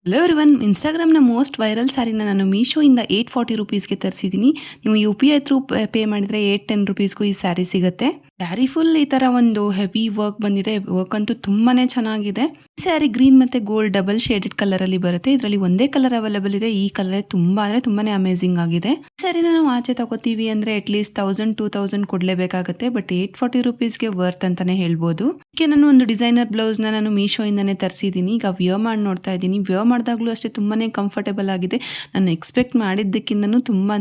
Hello everyone, ಇನ್ಸ್ಟಾಗ್ರಾಮ್ನ most viral ಸ್ಯಾರಿನ ನಾನು ಮೀಶೋಯಿಂದ 840 ರುಪೀಸ್ಗೆ ತರಿಸಿದ್ದೀನಿ. ನೀವು UPI through pay ಮಾಡಿದರೆ 810 ರುಪೀಸ್ಗೂ ಈ ಸ್ಯಾರಿ ಸಿಗುತ್ತೆ. ಸ್ಯಾರಿ ಫುಲ್ ಈ ಥರ ಒಂದು ಹೆವಿ ವರ್ಕ್ ಬಂದಿದೆ. ವರ್ಕ್ ಅಂತೂ ತುಂಬಾ ಚೆನ್ನಾಗಿದೆ. ಈ ಸ್ಯಾರಿ ಗ್ರೀನ್ ಮತ್ತು ಗೋಲ್ಡ್ ಡಬಲ್ ಶೇಡೆಡ್ ಕಲರಲ್ಲಿ ಬರುತ್ತೆ. ಇದರಲ್ಲಿ ಒಂದೇ ಕಲರ್ ಅವೈಲೇಬಲ್ ಇದೆ. ಈ ಕಲರ್ ತುಂಬಾನೇ ಅಮೇಝಿಂಗ್ ಆಗಿದೆ. ಈ ಸ್ಯಾರಿನ ನಾವು ಆಚೆ ತಗೋತೀವಿ ಅಂದರೆ ಅಟ್ಲೀಸ್ಟ್ 1000-2000 ಕೊಡಲೇಬೇಕಾಗುತ್ತೆ. ಬಟ್ 840 ರುಪೀಸ್ಗೆ ವರ್ತ್ ಅಂತಲೇ ಹೇಳ್ಬೋದು. ಇದಕ್ಕೆ ನಾನು ಒಂದು ಡಿಸೈನರ್ ಬ್ಲೌಸ್ನ ನಾನು ಮೀಶೋಯಿಂದನೇ ತರಿಸಿದ್ದೀನಿ. ಈಗ ವಿಯರ್ ಮಾಡಿ ನೋಡ್ತಾ ಇದ್ದೀನಿ. ವಿಯರ್ ಮಾಡಿದಾಗಲೂ ಅಷ್ಟೇ ತುಂಬಾ ಕಂಫರ್ಟೇಬಲ್ ಆಗಿದೆ. ನಾನು ಎಕ್ಸ್ಪೆಕ್ಟ್ ಮಾಡಿದ್ದಕ್ಕಿಂತನೂ ತುಂಬಾ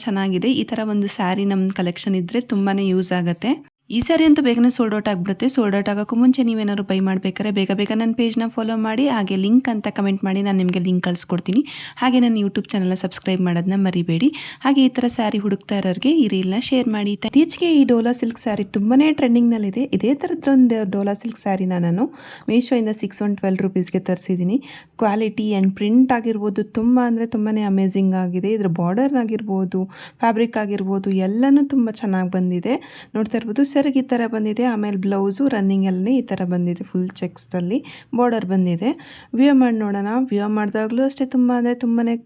ಚೆನ್ನಾಗಿದೆ. ಈ ಥರ ಒಂದು ಸ್ಯಾರಿ ನಮ್ಮ ಕಲೆಕ್ಷನ್ ಇದ್ದರೆ ತುಂಬಾ ಯೂಸ್ ಆಗುತ್ತೆ. ಈ ಸ್ಯಾರಿ ಅಂತೂ ಬೇಗನೆ ಸೋಲ್ಡ್ ಔಟ್ ಆಗಿಬಿಡುತ್ತೆ. ಸೋಲ್ಡ್ ಔಟ್ ಆಗೋಕ್ಕೂ ಮುಂಚೆ ನೀವೇನಾದ್ರು ಬೈ ಮಾಡಬೇಕಾದ್ರೆ ಬೇಗ ನನ್ನ ಪೇಜ್ನ ಫಾಲೋ ಮಾಡಿ, ಹಾಗೆ ಲಿಂಕ್ ಅಂತ ಕಮೆಂಟ್ ಮಾಡಿ, ನಾನು ನಿಮಗೆ ಲಿಂಕ್ ಕಳಿಸ್ಕೊಡ್ತೀನಿ. ಹಾಗೆ ನನ್ನ ಯೂಟ್ಯೂಬ್ ಚಾನಲ್ನ ಸಬ್ಸ್ಕ್ರೈಬ್ ಮಾಡೋದನ್ನ ಮರಿಬೇಡಿ. ಹಾಗೆ ಈ ಥರ ಸ್ಯಾರಿ ಹುಡುಕ್ತಾ ಇರೋರಿಗೆ ಈ ರೀಲ್ನ ಶೇರ್ ಮಾಡಿ. ಇತ್ತೀಚೆಗೆ ಈ ಡೋಲಾ ಸಿಲ್ಕ್ ಸ್ಯಾರಿ ತುಂಬಾ ಟ್ರೆಂಡಿಂಗ್ನಲ್ಲಿದೆ. ಇದೇ ಥರದ್ದೊಂದು ಡೋಲಾ ಸಿಲ್ಕ್ ಸ್ಯಾರಿನ ನಾನು ಮೀಶೋಯಿಂದ 612 ರುಪೀಸ್ಗೆ ತರಿಸಿದ್ದೀನಿ. ಕ್ವಾಲಿಟಿ ಆ್ಯಂಡ್ ಪ್ರಿಂಟ್ ಆಗಿರ್ಬೋದು ತುಂಬಾ ಅಮೇಝಿಂಗ್ ಆಗಿದೆ. ಇದ್ರ ಬಾರ್ಡರ್ ಆಗಿರ್ಬೋದು, ಫ್ಯಾಬ್ರಿಕ್ ಆಗಿರ್ಬೋದು ಎಲ್ಲನೂ ತುಂಬ ಚೆನ್ನಾಗಿ ಬಂದಿದೆ. ನೋಡ್ತಾ ಇರ್ಬೋದು ಸೆರಗ್ ಈ ಥರ ಬಂದಿದೆ. ಆಮೇಲೆ ಬ್ಲೌಸು ರನ್ನಿಂಗ್ ಅಲ್ಲಿ ಈ ಥರ ಬಂದಿದೆ. ಫುಲ್ ಚೆಕ್ಸ್ದಲ್ಲಿ ಬಾರ್ಡರ್ ಬಂದಿದೆ. ವಿಯರ್ ಮಾಡಿ ನೋಡೋಣ. ವಿಯರ್ ಮಾಡಿದಾಗಲೂ ಅಷ್ಟೇ ತುಂಬಾ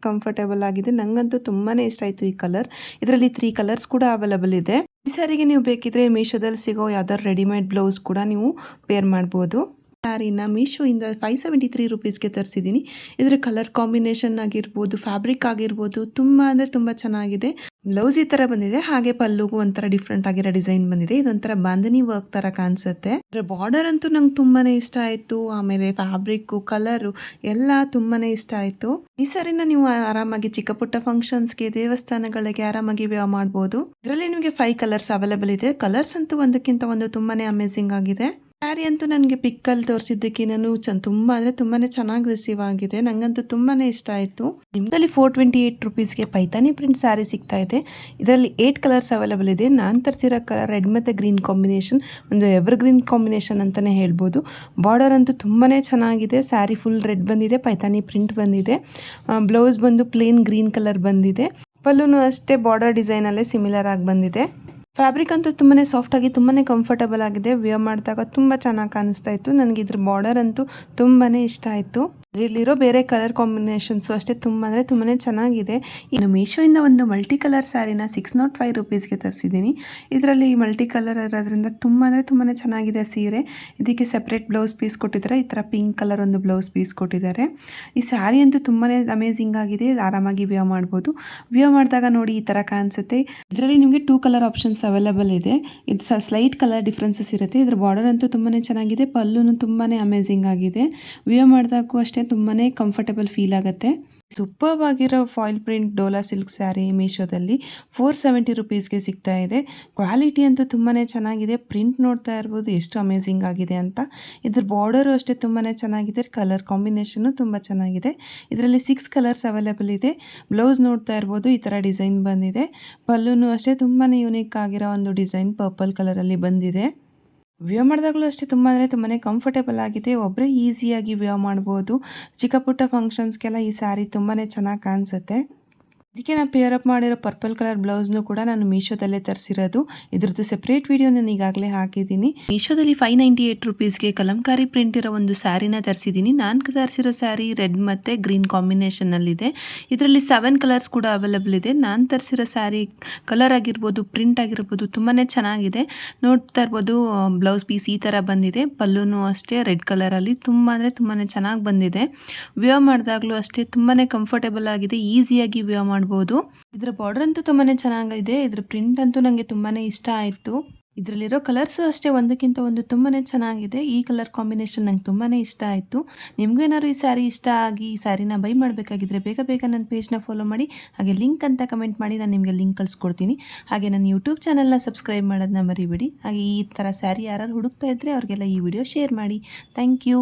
ಕಂಫರ್ಟೇಬಲ್ ಆಗಿದೆ. ನನಗಂತೂ ತುಂಬಾ ಇಷ್ಟ ಆಯಿತು ಈ ಕಲರ್. ಇದರಲ್ಲಿ 3 ಕಲರ್ಸ್ ಕೂಡ ಅವೈಲೇಬಲ್ ಇದೆ. ಈ ಸಾರಿಗೆ ನೀವು ಬೇಕಿದ್ರೆ ಮೀಶೋದಲ್ಲಿ ಸಿಗೋ ಯಾವ್ದಾದ್ರು ರೆಡಿಮೇಡ್ ಬ್ಲೌಸ್ ಕೂಡ ನೀವು ಪೇರ್ ಮಾಡ್ಬೋದು. ಸ್ಯಾರಿನ ಮೀಶೋಯಿಂದ 573 ರುಪೀಸ್ಗೆ ತರಿಸಿದ್ದೀನಿ. ಇದರ ಕಲರ್ ಕಾಂಬಿನೇಷನ್ ಆಗಿರ್ಬೋದು, ಫ್ಯಾಬ್ರಿಕ್ ಆಗಿರ್ಬೋದು ತುಂಬ ಚೆನ್ನಾಗಿದೆ. ಬ್ಲೌಸ್ ಈ ಥರ ಬಂದಿದೆ. ಹಾಗೆ ಪಲ್ಲುಗೂ ಒಂಥರ ಡಿಫ್ರೆಂಟ್ ಆಗಿರೋ ಡಿಸೈನ್ ಬಂದಿದೆ. ಇದೊಂಥರ ಬಾಂಧನಿ ವರ್ಕ್ ಥರ ಕಾಣಿಸುತ್ತೆ. ಇದರ ಬಾರ್ಡರ್ ಅಂತೂ ನಂಗೆ ತುಂಬಾ ಇಷ್ಟ ಆಯಿತು. ಆಮೇಲೆ ಫ್ಯಾಬ್ರಿಕ್ಕು, ಕಲರು ಎಲ್ಲ ತುಂಬಾ ಇಷ್ಟ ಆಯಿತು. ಈ ಸ್ಯಾರಿನ ನೀವು ಆರಾಮಾಗಿ ಚಿಕ್ಕ ಪುಟ್ಟ ಫಂಕ್ಷನ್ಸ್ಗೆ, ದೇವಸ್ಥಾನಗಳಿಗೆ ಆರಾಮಾಗಿ ವೇರ್ ಮಾಡ್ಬೋದು. ಇದರಲ್ಲಿ ನಿಮಗೆ 5 ಕಲರ್ಸ್ ಅವೈಲೇಬಲ್ ಇದೆ. ಕಲರ್ಸ್ ಅಂತೂ ಒಂದಕ್ಕಿಂತ ಒಂದು ತುಂಬಾ ಅಮೇಝಿಂಗ್ ಆಗಿದೆ. ಸ್ಯಾರಿ ಅಂತೂ ನನಗೆ ಪಿಕ್ಕಲ್ಲಿ ತೋರಿಸಿದ್ದಕ್ಕೆ ನಾನು ತುಂಬಾ ಚೆನ್ನಾಗಿ ರಿಸೀವ್ ಆಗಿದೆ. ನನಗಂತೂ ತುಂಬಾ ಇಷ್ಟ ಆಯಿತು. ನಿಮ್ಮದಲ್ಲಿ 428 ರುಪೀಸ್ಗೆ ಪೈತಾನಿ ಪ್ರಿಂಟ್ ಸ್ಯಾರಿ ಸಿಗ್ತಾ ಇದೆ. ಇದರಲ್ಲಿ 8 ಕಲರ್ಸ್ ಅವೈಲೇಬಲ್ ಇದೆ. ನಾನು ತರಿಸಿರೋ ಕಲರ್ ರೆಡ್ ಮತ್ತು ಗ್ರೀನ್ ಕಾಂಬಿನೇಷನ್, ಒಂದು ಎವರ್ ಗ್ರೀನ್ ಕಾಂಬಿನೇಷನ್ ಅಂತಲೇ ಹೇಳ್ಬೋದು. ಬಾರ್ಡರ್ ಅಂತೂ ತುಂಬಾ ಚೆನ್ನಾಗಿದೆ. ಸ್ಯಾರಿ ಫುಲ್ ರೆಡ್ ಬಂದಿದೆ, ಪೈತಾನಿ ಪ್ರಿಂಟ್ ಬಂದಿದೆ. ಬ್ಲೌಸ್ ಬಂದು ಪ್ಲೇನ್ ಗ್ರೀನ್ ಕಲರ್ ಬಂದಿದೆ. ಪಲ್ಲುನು ಅಷ್ಟೇ ಬಾರ್ಡರ್ ಡಿಸೈನಲ್ಲೇ ಸಿಮಿಲರ್ ಆಗಿ ಬಂದಿದೆ. ಫ್ಯಾಬ್ರಿಕ್ ಅಂತೂ ತುಂಬಾ ಸಾಫ್ಟಾಗಿ ತುಂಬಾ ಕಂಫರ್ಟಬಲ್ ಆಗಿದೆ. ವಿಯರ್ ಮಾಡಿದಾಗ ತುಂಬ ಚೆನ್ನಾಗಿ ಕಾಣಿಸ್ತಾ ಇತ್ತು. ನನಗೆ ಇದ್ರ ಬಾರ್ಡರ್ ಅಂತೂ ತುಂಬಾ ಇಷ್ಟ ಆಯಿತು. ಇದರಲ್ಲಿರೋ ಬೇರೆ ಕಲರ್ ಕಾಂಬಿನೇಷನ್ಸು ಅಷ್ಟೇ ತುಂಬಾ ಚೆನ್ನಾಗಿದೆ. ಇನ್ನು ಮೀಶೋಯಿಂದ ಒಂದು ಮಲ್ಟಿ ಕಲರ್ ಸ್ಯಾರಿನ 605 ರುಪೀಸ್ಗೆ ತರಿಸಿದ್ದೀನಿ. ಇದರಲ್ಲಿ ಮಲ್ಟಿ ಕಲರ್ ಇರೋದ್ರಿಂದ ತುಂಬಾ ಚೆನ್ನಾಗಿದೆ ಸೀರೆ. ಇದಕ್ಕೆ ಸಪ್ರೇಟ್ ಬ್ಲೌಸ್ ಪೀಸ್ ಕೊಟ್ಟಿದ್ದಾರೆ. ಈ ಥರ ಪಿಂಕ್ ಕಲರ್ ಒಂದು ಬ್ಲೌಸ್ ಪೀಸ್ ಕೊಟ್ಟಿದ್ದಾರೆ. ಈ ಸ್ಯಾರಿ ಅಂತೂ ತುಂಬಾ ಅಮೇಝಿಂಗ್ ಆಗಿದೆ. ಆರಾಮಾಗಿ ವಿಯರ್ ಮಾಡ್ಬೋದು. ವಿಯರ್ ಮಾಡಿದಾಗ ನೋಡಿ ಈ ಥರ ಕಾಣಿಸುತ್ತೆ. ಇದರಲ್ಲಿ ನಿಮಗೆ 2 ಕಲರ್ ಆಪ್ಷನ್ಸ್ ಅವೈಲೇಬಲ್ ಇದೆ. ಇದು ಸ್ಲೈಟ್ ಕಲರ್ ಡಿಫ್ರೆನ್ಸಸ್ ಇರುತ್ತೆ. ಇದ್ರ ಬಾರ್ಡರ್ ಅಂತೂ ತುಂಬಾ ಚೆನ್ನಾಗಿದೆ. ಪಲ್ಲುನು ತುಂಬಾ ಅಮೇಝಿಂಗ್ ಆಗಿದೆ. ವಿಯರ್ ಮಾಡಿದಾಗೂ ಅಷ್ಟೇ ತುಂಬಾ ಕಂಫರ್ಟೇಬಲ್ ಫೀಲ್ ಆಗುತ್ತೆ. ಸೂಪರ್ಬ್ ಆಗಿರೋ foil print Dhola silk sari ಮೀಶೋದಲ್ಲಿ 470 ರುಪೀಸ್ಗೆ ಸಿಗ್ತಾ ಇದೆ. ಕ್ವಾಲಿಟಿ ಅಂತೂ ತುಂಬಾ ಚೆನ್ನಾಗಿದೆ. ಪ್ರಿಂಟ್ ನೋಡ್ತಾ ಇರ್ಬೋದು ಎಷ್ಟು ಅಮೇಝಿಂಗ್ ಆಗಿದೆ ಅಂತ. ಇದ್ರ ಬಾರ್ಡರು ಅಷ್ಟೇ ತುಂಬಾ ಚೆನ್ನಾಗಿದೆ. ಕಲರ್ ಕಾಂಬಿನೇಷನ್ನು ತುಂಬ ಚೆನ್ನಾಗಿದೆ. ಇದರಲ್ಲಿ 6 ಕಲರ್ಸ್ ಅವೈಲೇಬಲ್ ಇದೆ. ಬ್ಲೌಸ್ ನೋಡ್ತಾ ಇರ್ಬೋದು ಈ ಥರ ಡಿಸೈನ್ ಬಂದಿದೆ. ಪಲ್ಲುನು ಅಷ್ಟೇ ತುಂಬಾ ಯೂನಿಕ್ ಆಗಿರೋ ಒಂದು ಡಿಸೈನ್ ಪರ್ಪಲ್ ಕಲರಲ್ಲಿ ಬಂದಿದೆ. ವಿಯರ್ ಮಾಡಿದಾಗಲೂ ಅಷ್ಟೇ ತುಂಬಾ ಕಂಫರ್ಟೇಬಲ್ ಆಗಿದೆ. ಒಬ್ಬರೇ ಈಸಿಯಾಗಿ ವಿಯರ್ ಮಾಡ್ಬೋದು. ಚಿಕ್ಕ ಪುಟ್ಟ ಫಂಕ್ಷನ್ಸ್ಗೆಲ್ಲ ಈ ಸ್ಯಾರಿ ತುಂಬಾ ಚೆನ್ನಾಗಿ ಕಾಣಿಸುತ್ತೆ. ಇದಕ್ಕೆ ನಾನು ಪೇರ್ ಅಪ್ ಮಾಡಿರೋ ಪರ್ಪಲ್ ಕಲರ್ ಬ್ಲೌಸ್ನು ಕೂಡ ನಾನು ಮೀಶೋದಲ್ಲೇ ತರಿಸಿರೋದು. ಇದ್ರದ್ದು ಸೆಪ್ರೇಟ್ ವಿಡಿಯೋ ನಾನು ಈಗಾಗಲೇ ಹಾಕಿದ್ದೀನಿ. ಮೀಶೋದಲ್ಲಿ 598 ರುಪೀಸ್ಗೆ ಕಲಂಕಾರಿ ಪ್ರಿಂಟ್ ಇರೋ ಒಂದು ಸ್ಯಾರಿನ ತರಿಸಿದ್ದೀನಿ. ನಾನು ತರಿಸಿರೋ ಸ್ಯಾರಿ ರೆಡ್ ಮತ್ತು ಗ್ರೀನ್ ಕಾಂಬಿನೇಷನ್ನಲ್ಲಿದೆ. ಇದರಲ್ಲಿ 7 ಕಲರ್ಸ್ ಕೂಡ ಅವೈಲೇಬಲ್ ಇದೆ. ನಾನು ತರಿಸಿರೋ ಸ್ಯಾರಿ ಕಲರ್ ಆಗಿರ್ಬೋದು, ಪ್ರಿಂಟ್ ಆಗಿರ್ಬೋದು ತುಂಬಾ ಚೆನ್ನಾಗಿದೆ. ನೋಡ್ತಾ ಇರ್ಬೋದು ಬ್ಲೌಸ್ ಪೀಸ್ ಈ ಥರ ಬಂದಿದೆ. ಪಲ್ಲುನು ಅಷ್ಟೇ ರೆಡ್ ಕಲರಲ್ಲಿ ತುಂಬಾ ಚೆನ್ನಾಗಿ ಬಂದಿದೆ. ವಿಯರ್ ಮಾಡಿದಾಗಲೂ ಅಷ್ಟೇ ತುಂಬಾ ಕಂಫರ್ಟೇಬಲ್ ಆಗಿದೆ. ಈಸಿಯಾಗಿ ವಿಯರ್ ಮಾಡ್ಬೋದು. ಇದರ ಬಾರ್ಡರ್ ಅಂತೂ ತುಂಬಾ ಚೆನ್ನಾಗಿದೆ. ಇದರ ಪ್ರಿಂಟ್ ಅಂತೂ ನನಗೆ ತುಂಬಾ ಇಷ್ಟ ಆಯಿತು. ಇದರಲ್ಲಿರೋ ಕಲರ್ಸು ಅಷ್ಟೇ ಒಂದಕ್ಕಿಂತ ಒಂದು ತುಂಬಾ ಚೆನ್ನಾಗಿದೆ. ಈ ಕಲರ್ ಕಾಂಬಿನೇಷನ್ ನಂಗೆ ತುಂಬಾ ಇಷ್ಟ ಆಯಿತು. ನಿಮಗೂ ಏನಾದ್ರು ಈ ಸ್ಯಾರಿ ಇಷ್ಟ ಆಗಿ ಈ ಸ್ಯಾರಿನ ಬೈ ಮಾಡಬೇಕಾಗಿದ್ರೆ ಬೇಗ ನನ್ನ ಪೇಜ್ನ ಫಾಲೋ ಮಾಡಿ, ಹಾಗೆ ಲಿಂಕ್ ಅಂತ ಕಮೆಂಟ್ ಮಾಡಿ, ನಾನು ನಿಮಗೆ ಲಿಂಕ್ ಕಳಿಸ್ಕೊಡ್ತೀನಿ. ಹಾಗೆ ನನ್ನ ಯೂಟ್ಯೂಬ್ ಚಾನಲ್ನ ಸಬ್ಸ್ಕ್ರೈಬ್ ಮಾಡೋದನ್ನ ಮರಿಬೇಡಿ. ಹಾಗೆ ಈ ಥರ ಸ್ಯಾರಿ ಯಾರು ಹುಡುಕ್ತಾ ಇದ್ದರೆ ಅವ್ರಿಗೆಲ್ಲ ಈ ವಿಡಿಯೋ ಶೇರ್ ಮಾಡಿ. Thank you.